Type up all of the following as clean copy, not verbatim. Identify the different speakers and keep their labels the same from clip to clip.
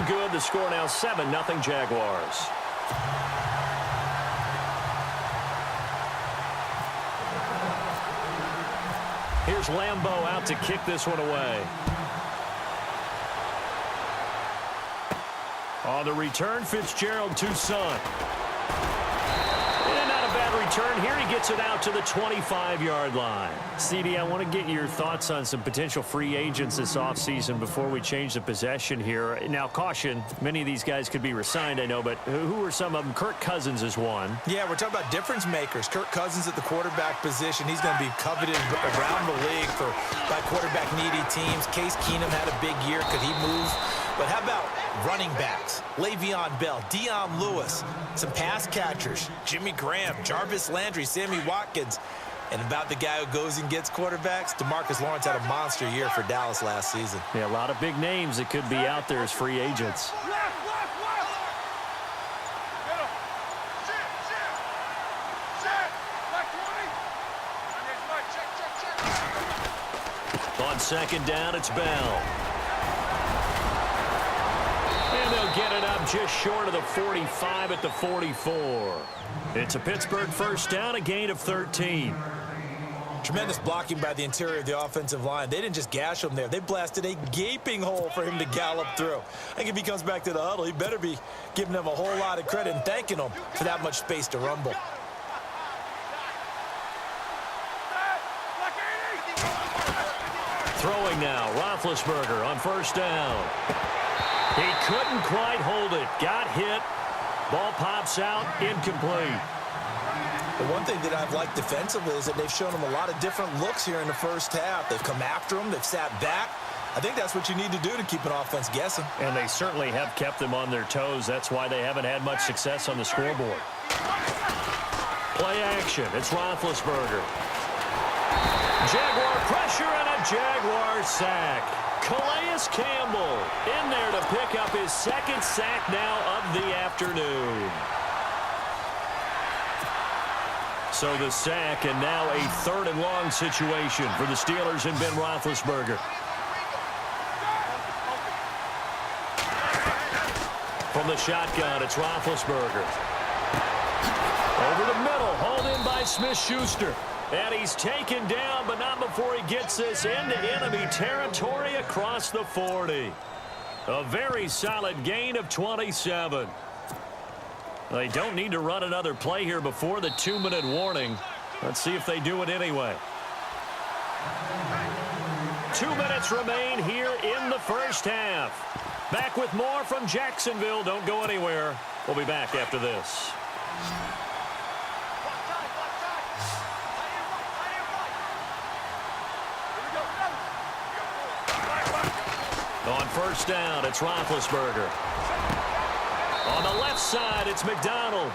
Speaker 1: good. The score now 7-0 Jaguars. Here's Lambeau out to kick this one away. On the return, Fitzgerald to Son. And not a bad return here. He gets it out to the 25-yard line. CD, I want to get your thoughts on some potential free agents this offseason before we change the possession here. Now, caution, many of these guys could be re-signed, I know, but who are some of them? Kirk Cousins is one.
Speaker 2: Yeah, we're talking about difference makers. Kirk Cousins at the quarterback position. He's going to be coveted around the league by quarterback-needy teams. Case Keenum had a big year. Could he move? But how about running backs? Le'Veon Bell, Dion Lewis, some pass catchers, Jimmy Graham, Jarvis Landry, Sammy Watkins. And about the guy who goes and gets quarterbacks, DeMarcus Lawrence had a monster year for Dallas last season.
Speaker 1: Yeah, a lot of big names that could be out there as free agents. On second down, it's Bell. And they'll get it up just short of the 45 at the 44. It's a Pittsburgh first down, a gain of 13.
Speaker 2: Tremendous blocking by the interior of the offensive line. They didn't just gash him there. They blasted a gaping hole for him to gallop through. I think if he comes back to the huddle, he better be giving them a whole lot of credit and thanking them for that much space to rumble.
Speaker 1: Throwing now, Roethlisberger on first down. He couldn't quite hold it. Got hit. Ball pops out, incomplete.
Speaker 2: The one thing that I've liked defensively is that they've shown him a lot of different looks here in the first half. They've come after him. They've sat back. I think that's what you need to do to keep an offense guessing.
Speaker 1: And they certainly have kept them on their toes. That's why they haven't had much success on the scoreboard. Play action. It's Roethlisberger. Jaguar pressure and a Jaguar sack. Calais Campbell in there to pick up his second sack now of the afternoon. So the sack, and now a third and long situation for the Steelers and Ben Roethlisberger. From the shotgun, it's Roethlisberger. Over the middle, hauled in by Smith-Schuster. And he's taken down, but not before he gets this into enemy territory across the 40. A very solid gain of 27. They don't need to run another play here before the 2-minute warning. Let's see if they do it anyway. 2 minutes remain here in the first half. Back with more from Jacksonville. Don't go anywhere. We'll be back after this. On first down, it's Roethlisberger. On the left side, it's McDonald.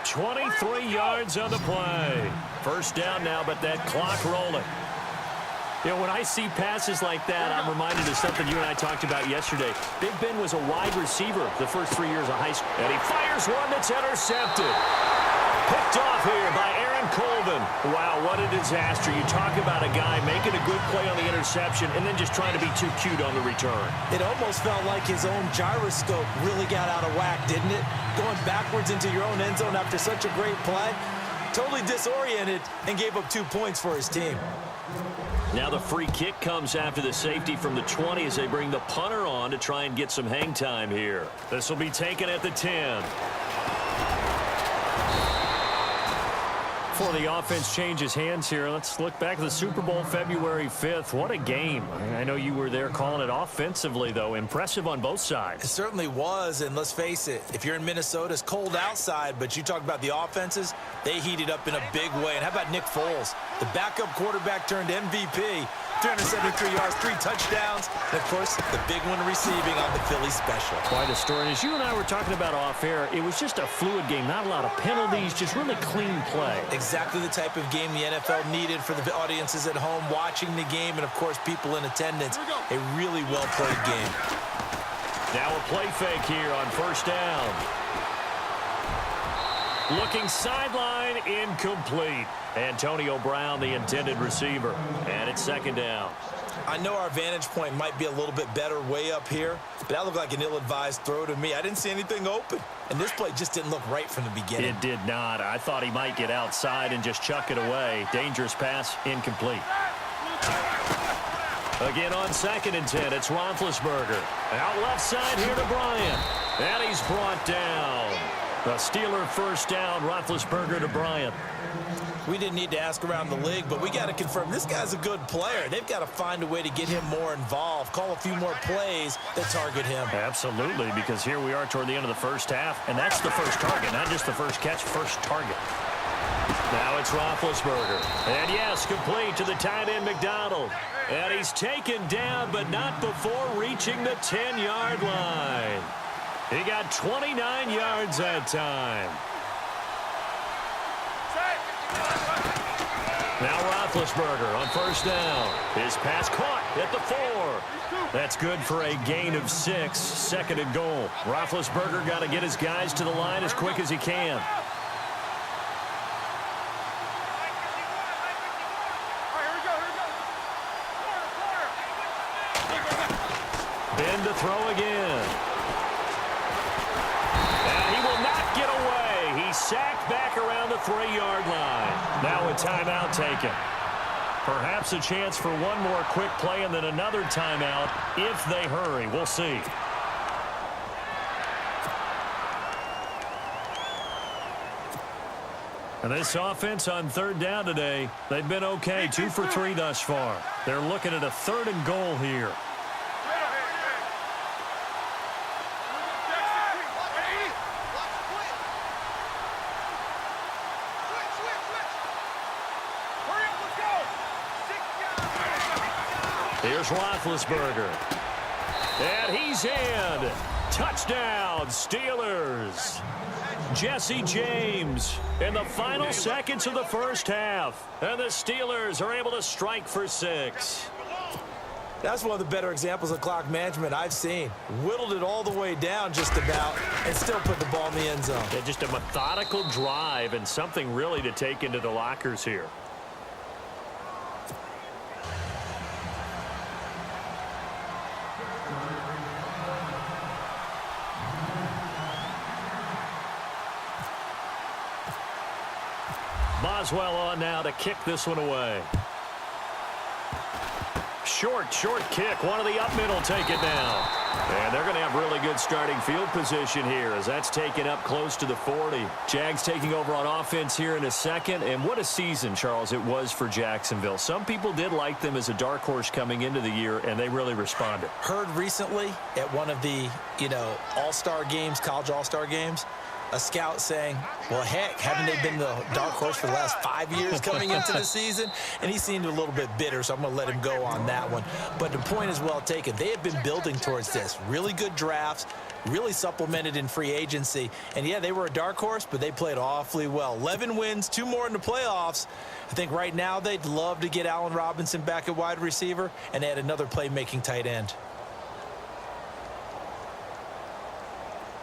Speaker 1: 23 yards on the play. First down now, but that clock rolling. You know, when I see passes like that, I'm reminded of something you and I talked about yesterday. Big Ben was a wide receiver the first 3 years of high school. And he fires one that's intercepted. Picked off here by Aaron Colvin. Wow, what a disaster. You talk about a guy making a good play on the interception and then just trying to be too cute on the return.
Speaker 2: It almost felt like his own gyroscope really got out of whack, didn't it? Going backwards into your own end zone after such a great play. Totally disoriented and gave up 2 points for his team.
Speaker 1: Now the free kick comes after the safety from the 20 as they bring the punter on to try and get some hang time here. This will be taken at the 10. Before the offense changes hands here, let's look back at the Super Bowl February 5th. What a game. I know you were there calling it offensively, though. Impressive on both sides.
Speaker 2: It certainly was, and let's face it, if you're in Minnesota, it's cold outside, but you talk about the offenses, they heated up in a big way. And how about Nick Foles? The backup quarterback turned MVP, 373 yards, 3 touchdowns, and, of course, the big one receiving on the Philly special.
Speaker 1: Quite a story. And as you and I were talking about off air, it was just a fluid game, not a lot of penalties, just really clean play.
Speaker 2: Exactly the type of game the NFL needed for the audiences at home watching the game and, of course, people in attendance. A really well-played game.
Speaker 1: Now a play fake here on first down. Looking sideline, incomplete. Antonio Brown, the intended receiver. And it's second down.
Speaker 2: I know our vantage point might be a little bit better way up here, but that looked like an ill-advised throw to me. I didn't see anything open, and this play just didn't look right from the beginning.
Speaker 1: It did not. I thought he might get outside and just chuck it away. Dangerous pass, incomplete. Again on 2nd and 10, it's Roethlisberger. Out left side here to Bryant. And he's brought down. A Steeler first down, Roethlisberger to Bryant.
Speaker 2: We didn't need to ask around the league, but we got to confirm this guy's a good player. They've got to find a way to get him more involved, call a few more plays that target him.
Speaker 1: Absolutely, because here we are toward the end of the first half, and that's the first target, not just the first catch, first target. Now it's Roethlisberger. And yes, complete to the tight end McDonald. And he's taken down, but not before reaching the 10-yard line. He got 29 yards that time. Now Roethlisberger on first down. His pass caught at the 4. That's good for a gain of 6. 2nd and goal. Roethlisberger got to get his guys to the line as quick as he can. Ben to throw again. And he will not get away. He's sacked back around the 3-yard line. Now a timeout taken. Perhaps a chance for one more quick play and then another timeout if they hurry. We'll see. And this offense on 3rd down today, they've been okay. 2 for 3 thus far. They're looking at a 3rd and goal here. Here's Roethlisberger. And he's in. Touchdown, Steelers. Jesse James in the final seconds of the first half. And the Steelers are able to strike for 6.
Speaker 2: That's one of the better examples of clock management I've seen. Whittled it all the way down just about and still put the ball in the end zone.
Speaker 1: Yeah, just a methodical drive and something really to take into the lockers here. Boswell on now to kick this one away. Short kick. One of the up middle take it down. And they're going to have really good starting field position here as that's taken up close to the 40. Jags taking over on offense here in a second. And what a season, Charles, it was for Jacksonville. Some people did like them as a dark horse coming into the year, and they really responded.
Speaker 2: Heard recently at one of the, all-star games, college all-star games, a scout saying, well, heck, haven't they been the dark horse for the last 5 years coming into the season? And he seemed a little bit bitter, so I'm going to let him go on that one. But the point is well taken. They have been building towards this. Really good drafts, really supplemented in free agency. And, yeah, they were a dark horse, but they played awfully well. 11 wins, 2 more in the playoffs. I think right now they'd love to get Allen Robinson back at wide receiver and add another playmaking tight end.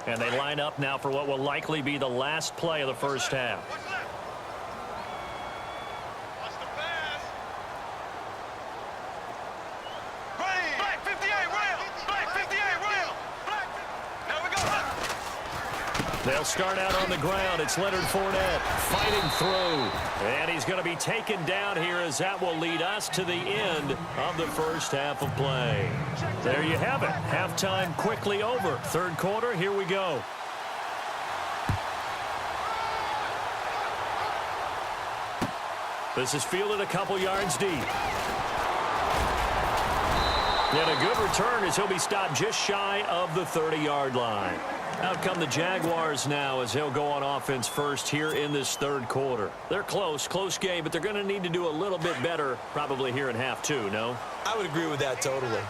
Speaker 1: And they line up now for what will likely be the last play of the first half.
Speaker 3: Black 58 rail. Black 58 rail. Now we go.
Speaker 1: They'll start out on the ground. It's Leonard Fournette fighting through. And he's going to be taken down here as that will lead us to the end of the first half of play. There you have it. Halftime quickly over. 3rd quarter, here we go. This is fielded a couple yards deep. And a good return as he'll be stopped just shy of the 30-yard line. Out come the Jaguars now as he'll go on offense first here in this 3rd quarter. They're close game, but they're going to need to do a little bit better probably here in half 2, no?
Speaker 2: I would agree with that totally.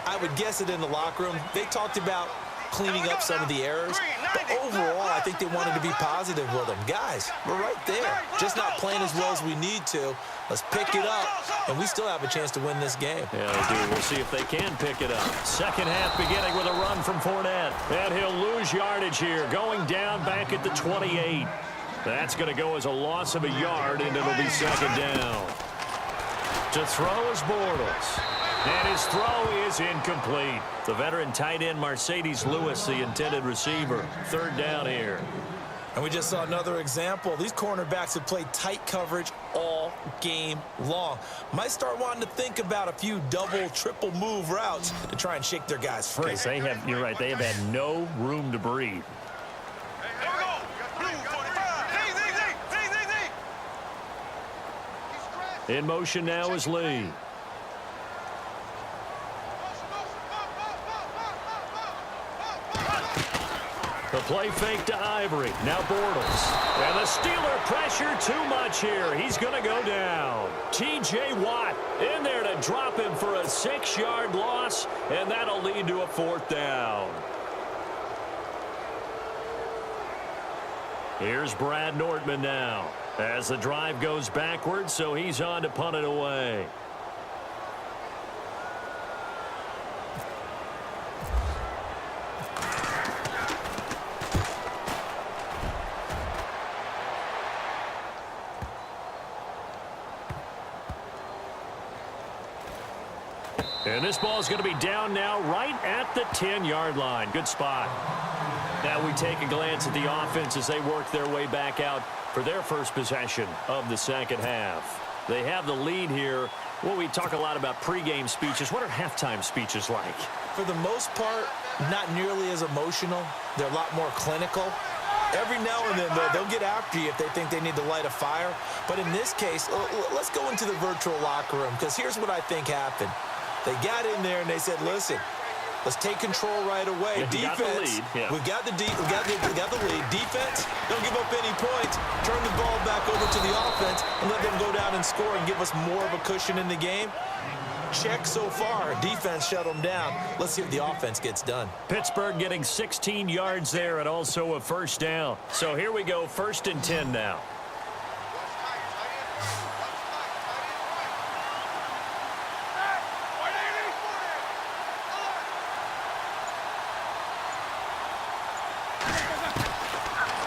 Speaker 2: I would guess it in the locker room. They talked about cleaning up some of the errors, but overall, I think they wanted to be positive with them. Guys, we're right there. Just not playing as well as we need to. Let's pick it up, and we still have a chance to win this game.
Speaker 1: Yeah, they do. We'll see if they can pick it up. Second half beginning with a run from Fournette. And he'll lose yardage here, going down back at the 28. That's going to go as a loss of a yard, and it'll be 2nd down. To throw is Bortles. And his throw is incomplete. The veteran tight end Mercedes Lewis, the intended receiver. Third down here.
Speaker 2: And we just saw another example. These cornerbacks have played tight coverage all game long. Might start wanting to think about a few double, triple move routes to try and shake their guys free.
Speaker 1: Because they have, you're right, they have had no room to breathe.
Speaker 3: Here we go. Blue 45. Z.
Speaker 1: In motion now is Lee. The play fake to Ivory. Now Bortles. And the Steeler pressure too much here. He's going to go down. T.J. Watt in there to drop him for a 6-yard loss, and that'll lead to a 4th down. Here's Brad Nordman now as the drive goes backwards, so he's on to punt it away. And this ball is going to be down now right at the 10-yard line. Good spot. Now we take a glance at the offense as they work their way back out for their first possession of the second half. They have the lead here. Well, we talk a lot about pregame speeches. What are halftime speeches like?
Speaker 2: For the most part, not nearly as emotional. They're a lot more clinical. Every now and then, though, they'll get after you if they think they need to light a fire. But in this case, let's go into the virtual locker room, because here's what I think happened. They got in there and they said, listen, let's take control right away.
Speaker 1: Yeah,
Speaker 2: defense, we've got the lead. Defense, don't give up any points. Turn the ball back over to the offense and let them go down and score and give us more of a cushion in the game. Check so far. Defense shut them down. Let's see if the offense gets done.
Speaker 1: Pittsburgh getting 16 yards there and also a 1st down. So here we go, 1st and 10 now.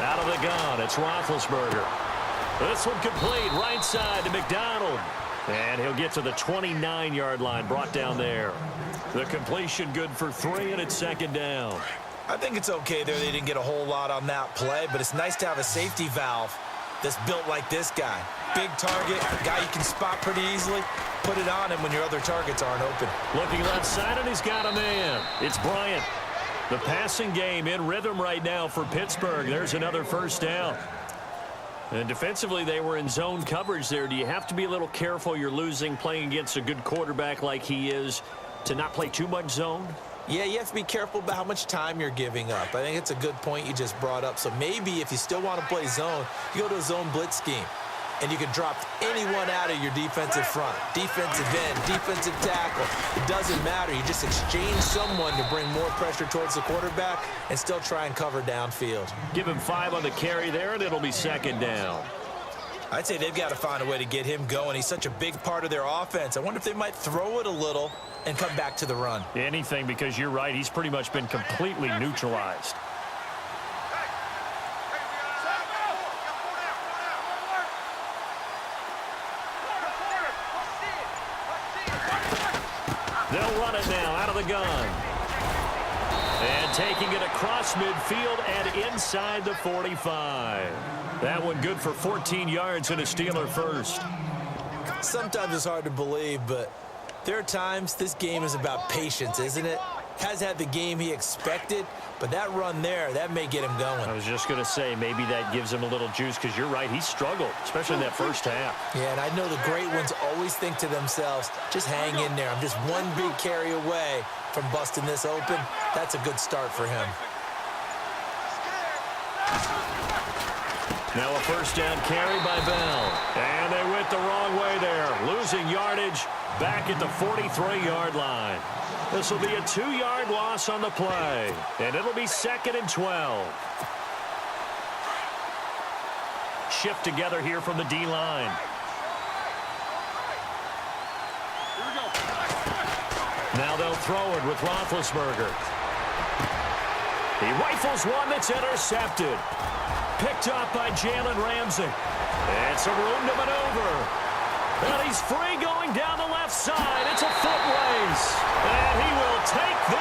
Speaker 1: Out of the gun, it's Roethlisberger. This one complete, right side to McDonald. And he'll get to the 29-yard line, brought down there. The completion good for 3, and it's 2nd down.
Speaker 2: I think it's okay there. They didn't get a whole lot on that play, but it's nice to have a safety valve that's built like this guy. Big target, guy you can spot pretty easily. Put it on him when your other targets aren't open.
Speaker 1: Looking left side, and he's got a man. It's Bryant. The passing game in rhythm right now for Pittsburgh. There's another 1st down. And defensively, they were in zone coverage there. Do you have to be a little careful? You're losing playing against a good quarterback like he is to not play too much zone?
Speaker 2: Yeah, you have to be careful about how much time you're giving up. I think it's a good point you just brought up. So maybe if you still want to play zone, you go to a zone blitz scheme. And you can drop anyone out of your defensive front. Defensive end, defensive tackle. It doesn't matter. You just exchange someone to bring more pressure towards the quarterback and still try and cover downfield.
Speaker 1: Give him 5 on the carry there, and it'll be 2nd down.
Speaker 2: I'd say they've got to find a way to get him going. He's such a big part of their offense. I wonder if they might throw it a little and come back to the run.
Speaker 1: Anything, because you're right. He's pretty much been completely neutralized. They'll run it now out of the gun. And taking it across midfield and inside the 45. That one good for 14 yards and a Steeler 1st.
Speaker 2: Sometimes it's hard to believe, but there are times this game is about patience, isn't it? Has had the game he expected, but that run there, that may get him going.
Speaker 1: I was just going to say, maybe that gives him a little juice, because you're right, he struggled, especially in that 1st half.
Speaker 2: Yeah, and I know the great ones always think to themselves, just hang in there. I'm just one big carry away from busting this open. That's a good start for him.
Speaker 1: Now a 1st down carry by Bell. And they went the wrong way there, losing yardage back at the 43-yard line. This will be a 2-yard loss on the play, and it'll be 2nd and 12. Shift together here from the D-line. Now they'll throw it with Roethlisberger. He rifles one that's intercepted. Picked up by Jalen Ramsey. And some room to maneuver. And he's free going down the left side. It's a foot race. And he will take the